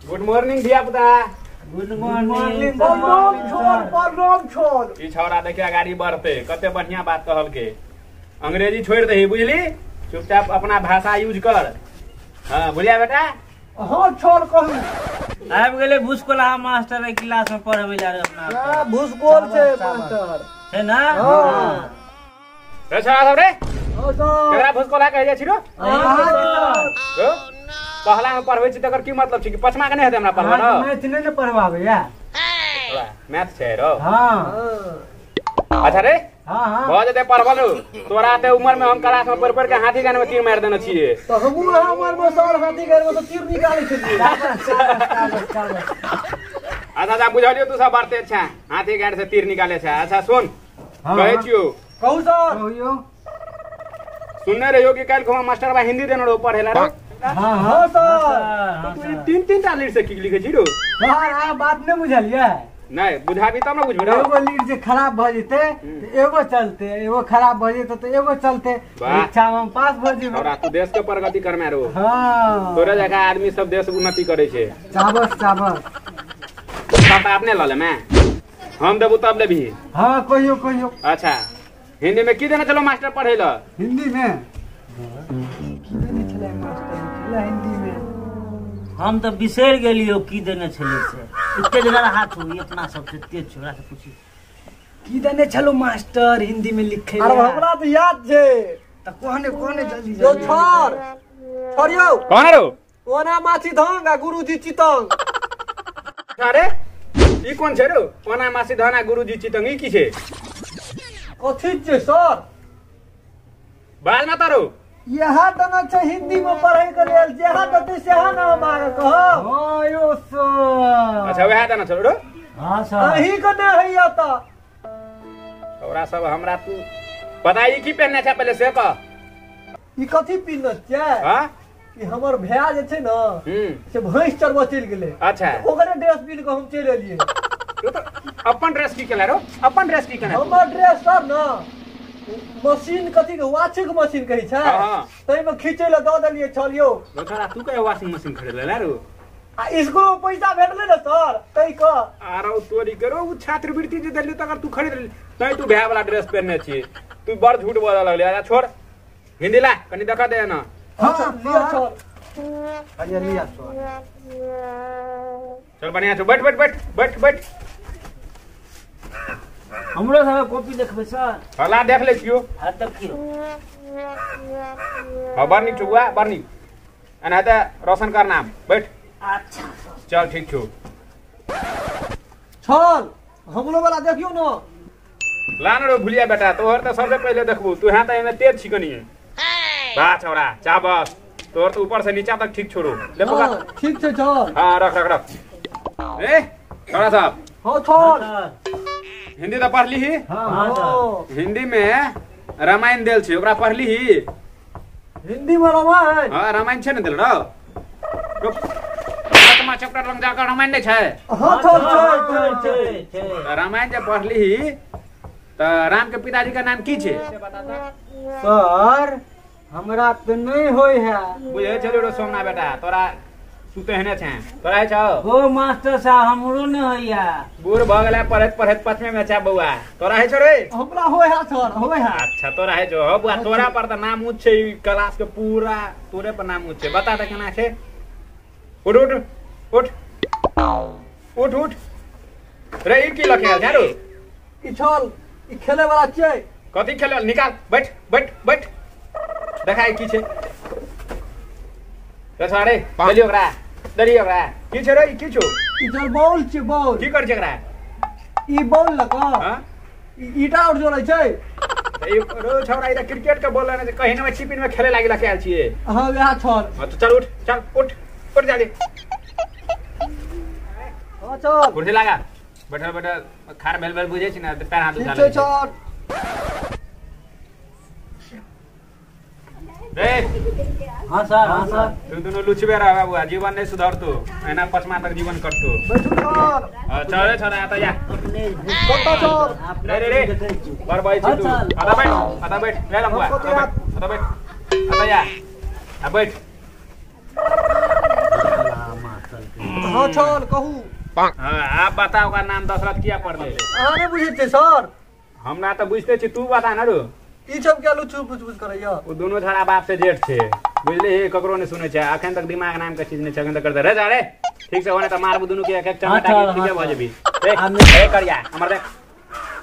Good morning धिया पुता। Good morning. प्रणाम छोड़। ई छौरा देखिया गाड़ी बढ़ते कते बढ़िया बात कहल के। अंग्रेजी छोड़ दही बुझली, चुपचाप अपना भाषा यूज कर। हाँ बुझलिया बेटा। हाँ छोड़ कहू। आबि गेले भूसकोला मास्टर के क्लास में पढ़ावे ला अपना। भूसकोल छे मास्टर है ना? हां रे छौरा सब रे। हां सर। केकरा भूसकोला कहै जाइ छिरो? हां पहला में पढ़बै छी तकर की मतलब छी कि पछमा के नै हेतै हमरा पढ़बा न? मैथ नै पढ़बाबै या। मैथ छै रो। हां अच्छा रे। हां हां भ जते पढ़बलो तोरा ते उम्र में हम क्लास में पढ़ के हाथी गान में तीर मार देने छिए। तो हमहु हमर में सर हाथी गान में तो तीर निकालै छलिए। अच्छा बुझलियो तू सब बारते अच्छा हाथी गान से तीर निकाले छै। अच्छा सुन कहै छियो। कहू सर। कहियो। सुनने रहियो कि काल को मास्टर बा हिंदी देने रो पढ़ेला रो। हां हां सर। तू तीन टा लीड से की लिखे छी रो? सर आ बात नै बुझलिए। नहीं बुझाबी तब न बुझबो रो। एगो लीड जे खराब भ जेते तो एगो चलते, एगो खराब भ जेते तो एगो चलते। परीक्षा में पास भ जेबे। और तू देश के प्रगति करमे रो। हां तोरे जगह आदमी सब देश उन्नति करे छे। चाबस चाबस। सब अपने ल ले मैं हम देबू तब ले भी। हां कहियो कहियो। अच्छा हिंदी में की देने चलो मास्टर पढ़े ल? हिंदी में की देने छले मास्टर हिंदी में? हम तो बिसर गेलियो की देने छले से। इतने जगह हाथ हो इतना सबसे तेज छोरा से पूछी की देने छलो मास्टर हिंदी में लिखे? अरे हमरा तो याद छे। त कोने जल्दी जो छोर छोरियो। कौन रो? ओना माछी धंग आ गुरुजी चितंग। अरे ई कोन छे रो? ओना मासी धना गुरुजी चितंग ई की छे? कथि छे सर? बाल ना तारो। यहा तना छे हिंदी में पढ़ै के लेल जेहा दते सेहा ना मांगे कहो। हां यो सर। अच्छा वह देना चलो रो। हां सर। अही के नै हैया त। औरा सब हमरा तू पता ई की पहनने छै पहले से कह। ई कथि पिन्नत छै? हां ई हमर भैया जे छै न से भैंस चरवा चल गेले। अच्छा ओकरे ड्रेस पिन के हम चल एलिए। तू तो अपन ड्रेस की केला रो? अपन ड्रेस की केना? हमर ड्रेस सर न मशीन कथि के वाशिंग मशीन कहि छै। हां तै में खींचे ल द देलिए छलियो। छोरा तू के वाशिंग मशीन खरीद ले रो? आ स्कूल में पैसा भेटले न सर तै क। आरो तोरी करो उ छात्रवृत्ति जे देलियो तकर तू खरीद तै तू भैया वाला ड्रेस पहनने छी। तू बड़ झूठ बोल लगले। अच्छा छोड़ हिंदी ला कनी देखा दे ना। हां लिया सर। अरे लिया सर। चल बढ़िया छो बैठ बैठ बैठ बैठ बैठ। हमरो सब कॉपी देखबे सर। हला देख ले छियो। हां देखियो। हां बार नी छुआ बार नी अना त रोशन कर नाम बैठ। अच्छा चल ठीक छो। चल हमरो वाला देखियो न। लान रो भुलिया बेटा तोहर त सबसे पहले देखबो तू हां त एमे तेज छिकनी है। बा छोरा चाबस तोहर तो ऊपर से नीचा तक ठीक छोड़ो देखो का। ठीक छै चल। हां रख रख रख। ए छोरा साहब। हां चल। हिंदी तो पढ़ ली ही? हां हिंदी में रामायण देल छै ओकरा पढ़ ली ही? हिंदी में रामायण? हां रामायण छै न देल रो? आत्मा चैप्टर लंग जाकर रामायण नै छै? हां छै। रामायण जब पढ़ ली ही त राम के पिताजी का नाम की छै? सर हमरा त नै होय है। बुझे चलो रो सोमना बेटा तोरा तू तो हेने छै तोरा है छौ? ओ मास्टर साहब हमरो नै होइया। बूढ़ भ गेला पढ़त पढ़त पचमे में छै बौआ तोरा है छौ रे? हमरा होय है सर होय है। अच्छा तोरा है छौ हो बुआ तोरा पर त नाम ऊंच छै क्लास के पूरा तोरे पर नाम ऊंच छै। बता त केना छै? उठ उठ उठ उठ उठ रे ई की लखे है रो? ई छल ई खेले वाला छै। कथी खेले निकाल बैठ बैठ बैठ देखाय की छै? रे सारे चली ओकरा दरी ओकरा की छै रे ई की छौ? ई चल बॉल छै बॉल। की कर छै एकरा? ई बॉल लगा हां ईटा उठ जोड़ै छै। ए रो छौरा इधर क्रिकेट के बॉल ने कहीं न चिपिन में खेले लागी लखे आल छिए। हां वह छल। हां तो चल उठ चल उठ उठ जल्दी। हां चल कुर्सी लगा बैठल बैठल खार भेल भेल बुझे छी ना पैर हाथ उठा ठीक ले। छै चल। रे हां सर। तू दोनों लुचबे रह बाबू जीवन नहीं सुधरतो एना पचमा तक जीवन करतो। बैठू चल। चल रे छोरा आता जा। कत्ता चल। रे बर भाई छी तू आधा बैठ ले लंबा आधा बैठ आता जा आ बैठ। हां हाँ छल कहू आप बताओ का नाम दशरथ किया पड़ गए अहाँ नहीं बुझे छे सर हमरा तो बुझते छी तू बता ना रो ई सब क्या लुचु पुछ करैया वो दोनों झड़ा बाप से जेठ छे बुझले हे ककरो ने सुने छे अखन तक दिमाग नाम के चीज ने छगन तक करते रे जा रे ठीक से होने त मारबू दोनों के एक एक चमटा के ठीक भ जेबी देख ए करिया हमर देख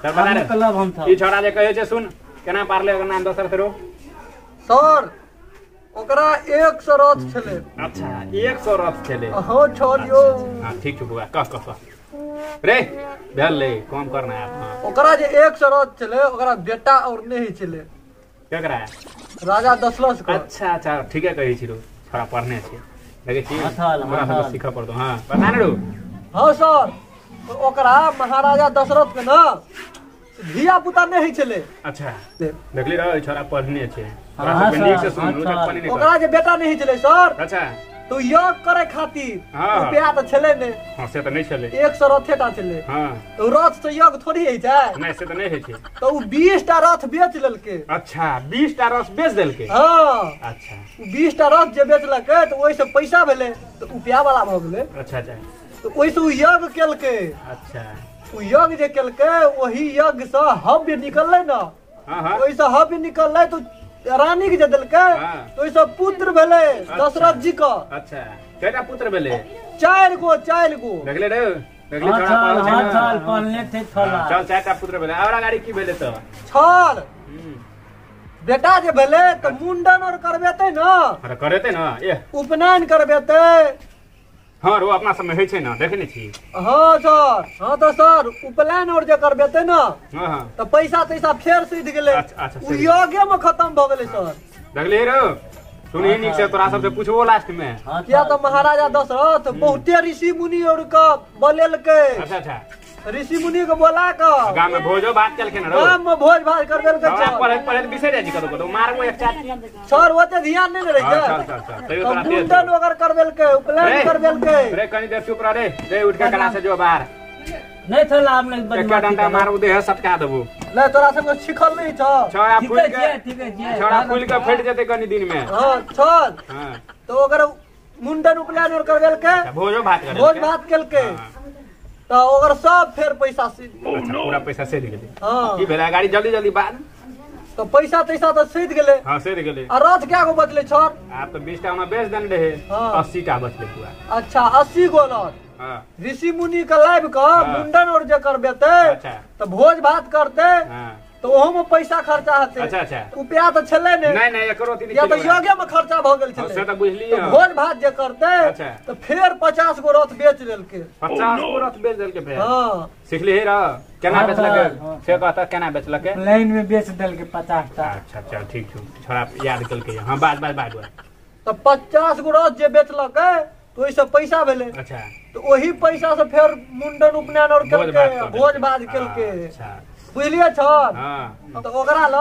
सर बता रे क्लब हम था ई छोड़ा जे कहे छे सुन केना पारले ओकर नाम दशरथ रो सर ओकरा 100 रथ छले अच्छा 100 रथ छले हाँ छल यो हां ठीक छु बुआ कह रे भेल ले काम करना है ओकरा जे 100 रथ छले ओकरा बेटा और नहीं छले केकरा राजा दशरथ का अच्छा अच्छा ठीक है कही छी रो थोड़ा पढ़ने छी देखे छी हथाल हमरा सीखा पड़तो हां बता ना रो हाँ सर तो ओकरा महाराजा दशरथ के ना धिया पुता नहीं छले अच्छा देखली रहो छोरा पढ़ने छे हाँ, थोड़ा नीक से सर, सुन लो हाँ, पानी नहीं ओकरा जे बेटा नहीं छले सर अच्छा तो योग करे खातिर हाँ। रुपया तो छले ने हां से तो नहीं चले 100 रथेटा छले हां तो रथ से योग थोड़ी है जाए नहीं से तो नहीं है छे तो उ 20 टा रथ बेच लेलके अच्छा 20 टा रस बेच देल के हाँ अच्छा 20 टा रथ जे बेचलके तो ओइ से पैसा भेले तो रुपया वाला भ गेले अच्छा अच्छा तो ओइ से उ योग केलके अच्छा उ योग जे केलके वही यज्ञ से हव्य निकलले ना हां हां ओइ से हव्य निकलले तो रानी के जे देलके हाँ। तो ओइ से पुत्र भेले दशरथ जी का अच्छा केटा पुत्र भेले 4 गो देखले रे देखले हाँ छोरा छल पढ़ल हाँ छे छल ना पढ़ने थे थला चल चारटा पुत्र भेले और गाड़ी की भेले तो छल बेटा जे भेले तो मुंडन और करबेते ना अरे करेते ना ए उपनयन करबेते हां रो अपना समय होय छे ना देखने छी हाँ सर हाँ तो सर उपनयन और जे करबेते ना हां हां तो पैसा तैसा फेर सीध गेले अच्छा, अच्छा, उ योगे में खत्म भ गेले सर देखले रो सुनी नीक से तोरा सबसे पूछबो लास्ट में किया तो महाराजा दशरथ बहुते ऋषि मुनि और का बोलेलके अच्छा अच्छा ऋषि मुनि को बोला का गांव में भोजो भात चल के ना रो गांव में भोज भात करबेलके हमरा सर पढ़े पढ़े बिसर जाई कतो तो मारबो एक चाट सर ओते ध्यान नहीं रहे हां चल चल तैयो तोरा तेज मुंडन वगैरह करबेलके उपनयन करबेलके रे कनी देर चुप रह रे दे उठ के क्लास से जो बाहर नहीं थला आपने एक डंडा मारबो दे सटका देबो ले तोरा सबके सिखल नहीं छ छोरा ठीक फूल है के ठीक है छोरा फूल के फट जेते कनी दिन में हां छल हां तो ओकर मुंडन उपनयन और करबेलके भोजो भात करे भोज भात केलके तो ओकर सब फेर पैसा सीध पूरा पैसा से गेले हाँ की भेला गाड़ी जल्दी जल्दी बाद तो पैसा तैसा तो सीध गेले हां से गेले और रथ क्या गो बचले छर आप तो 20 टा में बेच देन रहे हाँ। 80 टा बचले पूरा अच्छा 80 गो रथ हां ऋषि मुनि का लाइव का मुंडन और जे करबेते अच्छा तो भोज भात करते हां तो ओहो में पैसा खर्चा हते अच्छा अच्छा रुपया तो छले ने नहीं नहीं एकरो तीन या तो योगे में खर्चा भ गेल छले से तो बुझलिए तो भोज भात जे करते अच्छा। तो फिर 50 गो रथ बेच लेलके 50 को रथ बेच देल के फेर हां सिखली हे रा केना हाँ, बेचलके हाँ। से कहता केना बेचलके लाइन में बेच दल के 50 टा अच्छा अच्छा ठीक छु छोरा याद कल के हां बात तो 50 गो रथ जे बेचलके तो ओइ से पैसा भेले अच्छा तो वही पैसा से फिर मुंडन उपनयन और केलके भोज भात केलके अच्छा बुझलिए छर हां तो ओकरा ल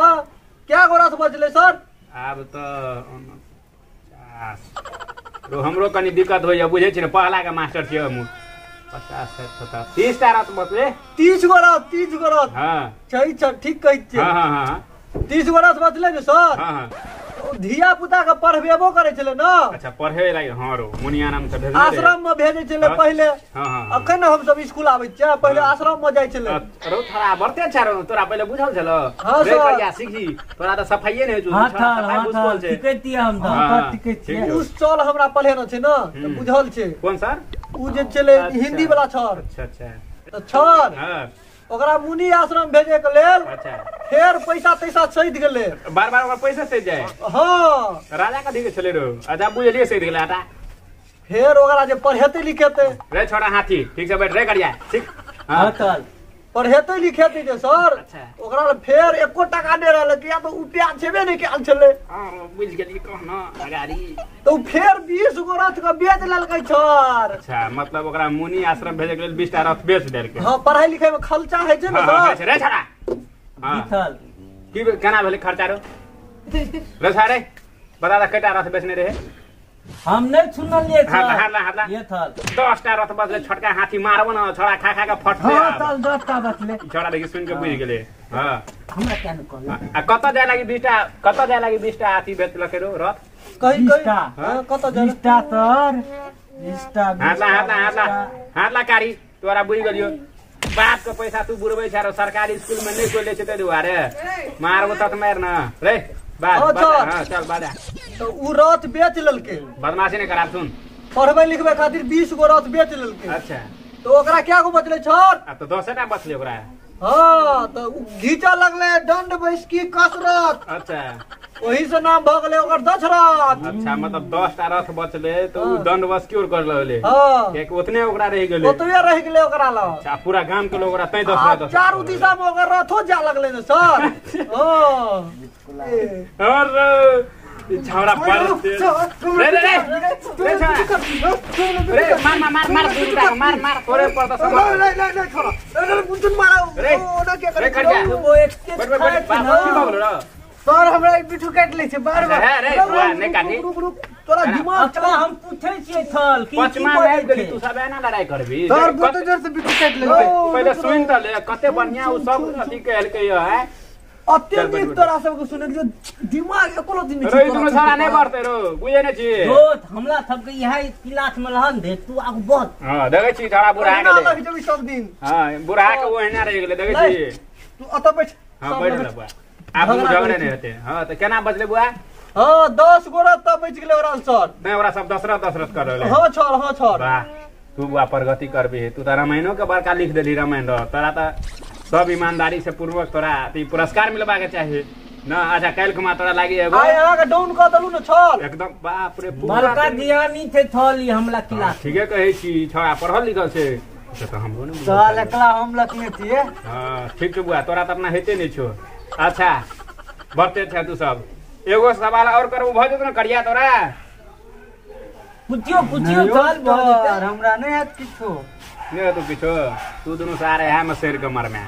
क्या गो रथ बचले सर अब तो रो हमरो कनी दिक्कत होइया बुझै छी ने पहला के मास्टर छियै हम 50 60 30 टा रात बचले 30 गो रथ हां सही छ ठीक कहै छियै हां हां हां 30 गो रथ बचले ने सर हां हां तो धिया पुता के पढ़बेबो करे छले ना अच्छा पढ़े लागे हां रो मुनिया नाम से भेजले आश्रम में भेजे छले हाँ। पहले हां हां अखन हम सब स्कूल आबै छियै पहले आश्रम में जाय छले रो थोड़ा बढ़ते चारो तोरा पहले बुझल छलो हाँ, रे सर। कहिया सीखी तोरा तो सफाइए नहीं होजु हाँ था ठीक है तिया हम हाँ, था ठीक है ठीक है। उस साल हमरा पढ़े न छै ना तो बुझल छै कौन सर उ जे छले अच्छा। हिंदी वाला छर अच्छा अच्छा तो छर हां ओकरा मुनि आश्रम भेजे के लेल अच्छा फेर पैसा तैसा सहित गेले बार बार ओकर पैसा से जाए हाँ राजा का दिखे छले रो आजा बुझलिए से दिखला आटा फेर ओकरा जे पढ़ेते लिखेते रे छोड़ा हाथी ठीक से बैठ रे करिया ठीक हां कल पढ़ेते लिखेते जे सर अच्छा। ओकरा ल फेर एको टका दे रहल कि या तो रुपया छेबे नहीं कैल छले हां बुझ गेली कहना अगाड़ी तो फेर 20 गो रथ के बेच लेलकै छर अच्छा मतलब ओकरा मुनि आश्रम भेजे के लेल 20 टा रथ बेच देल के हाँ पढ़ाई लिखाई में खर्चा है छै ना हां सर रे छोड़ा हां मिथल की केना भेले खर्चा रो रे सारे बता दा कटा रथ बेचने रहे हम नहीं सुनलिए हाथ ये थल 10 टा रथ बचले छोटका हाथी मारबो ना छोड़ा खा खा के फट दे हां तल 10 टा बचले छोड़ा देखि सुन के बुझ गेले हां हमरा क्या न कहले आ कत जाय लागी 20 टा कत जाय लागी 20 टा हाथी बेचलके रो रथ कहीं 20 कहीं टा हाँ, कत 20 टा सर हाथ ला कारी तोरा बुझ गलियो बाप के पैसा तू बुरबै छ सरकारी स्कूल में नहीं कोले छ ते दुआरे मारबो त मार न रे बात हां चल बाजा तो उ रथ बेच ललके बदमाशी नहीं करा सुन पढ़बै लिखबै खातिर 20 गो रथ बेच ललके अच्छा तो ओकरा क्या को बचले छोड़ अब तो 10 टा बचले ओकरा हां तो घीचा लगले दंड बैसकी कसरत अच्छा वही से नाम भ गेले ओकर दशरथ अच्छा मतलब 10 टा रथ बचले तो उ दंड बस क्योर कर लले हां एक उतने ओकरा रह गेले ओतबे रह गेले ओकरा ल अच्छा पूरा गांव के लोग ओकरा तै 10 चारों दिशा में ओकर रथो जा लगले न सर हां और छौड़ा पर रे रे रे मार मार तोरे पर त सब नहीं छोड़ा रे बुंदन मारो रे ओना के रे कर जा वो एक के बैठ सर हमरा बिठू काट ले छै बार बार रे नहीं काटी तोरा दिमाग अच्छा हम पूछे छिए थल कि पचमा में गेली तू सब एना लड़ाई करबी सर बहुत जोर से बिठू काट ले पहले सुन त ले कते बढ़िया उ सब अथी कहल के है अत्यधिक तोरा सब को सुने के दिमाग एको दिन रे इतनो सारा नहीं बढ़ते रो बुझे ने छी दोस्त हमरा सब के यही क्लास में रहन दे तू आगु बहुत हां देखे छी थोड़ा बुढ़ा ना गेले लग जबी सब दिन हां बुढ़ा के वो एना रह गेले देखे छी तू अत बैठ हां बैठ ले बुआ आप झगड़े नहीं होते हां तो केना बचले बुआ हां 10 गोरा त बच गेले ओरा सर नहीं ओरा सब दशरथ कर ले हां छोड़ वाह तू बुआ प्रगति करबी तू त रामायणो के बड़का लिख देली रामायण तोरा त सब ईमानदारी से पूर्वक तोरा पुरस्कार मिलबा के चाहिए ना अच्छा काल कुमा तोरा लागी एगो आ यहां के डाउन क दलु न छोड़ एकदम बाप रे बड़का ज्ञानी थे थल ई हमला क्लास ठीके कहै छी छोड़ा पढ़ल लिखल छै तो हमरो ने चल एकला हम लखने छिए हां ठीक छै बुआ तोरा त अपना हेते नहीं छो अच्छा बढ़ते थे तू सब एगो सवाल और करबो भ जेतो न करिया तोरा पूछियो चल यार हमरा नहीं हाथ किछो नहीं तू किछो तू दोनों सारे है में शेर के मर में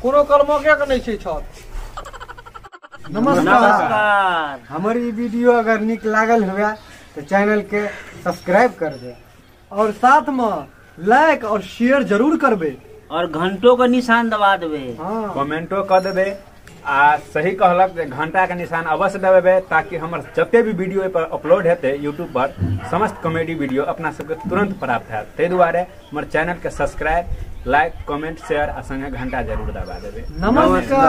कोनो कर्म के नहीं छै छोड़ नमस्कार हमारी वीडियो अगर निक लागल हुआ तो चैनल के सब्सक्राइब कर दे और साथ में लाइक और शेयर जरूर करबे और घंटों का निशान दबा देबे हां कमेंटो कर देबे आ सही कहलक घंटा के निशान अवश्य दबाबे ताकि हमर जते भी वीडियो पर अपलोड हेते YouTube पर समस्त कॉमेडी वीडियो अपना सबके तुरंत प्राप्त हैत तै दुआरे हमर चैनल के सब्सक्राइब लाइक कमेंट शेयर आ संगे घंटा जरूर दबा देबे नमस्कार।